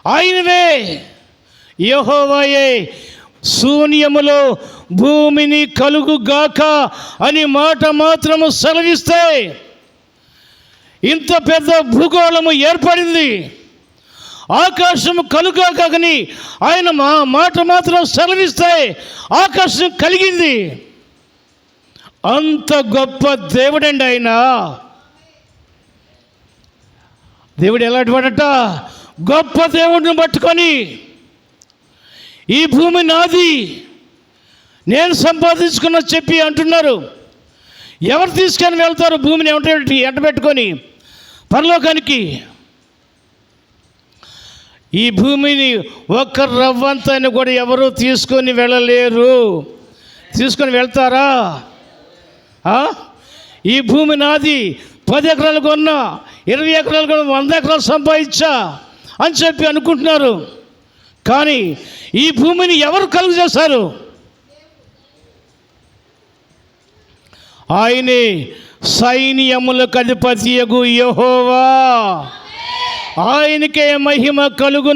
ఆయనవే, యెహోవాయే శూన్యములో భూమిని కలుగుగాక అని మాట మాత్రము సెలవిస్తే ఇంత పెద్ద భూగోళము ఏర్పడింది. ఆకాశము కలుగాకని ఆయన మాట మాత్రం సెలవిస్తే ఆకాశం కలిగింది. అంత గొప్ప దేవుడండి ఆయన. దేవుడు ఎలాంటి వాడట? గొప్ప దేవుడిని పట్టుకొని ఈ భూమి నాది, నేను సంపాదించుకున్న చెప్పి అంటున్నారు. ఎవరు తీసుకొని వెళ్తారు భూమిని ఎంటబెట్టుకొని పరలోకానికి? ఈ భూమిని ఒక్క రవ్వంతని కూడా ఎవరు తీసుకొని వెళ్ళలేరు. తీసుకొని వెళ్తారా? ఈ భూమి నాది, 10 ఎకరాలు కొన్నా, 20 ఎకరాలు కొన్నా, 100 ఎకరాలు సంపాదించా అని చెప్పి అనుకుంటున్నారు. కానీ ఈ భూమిని ఎవరు కలుగు చేశారు? ఆయనే సైన్యములకు అధిపతియగు యెహోవా. ఆయనకే మహిమ కలుగు.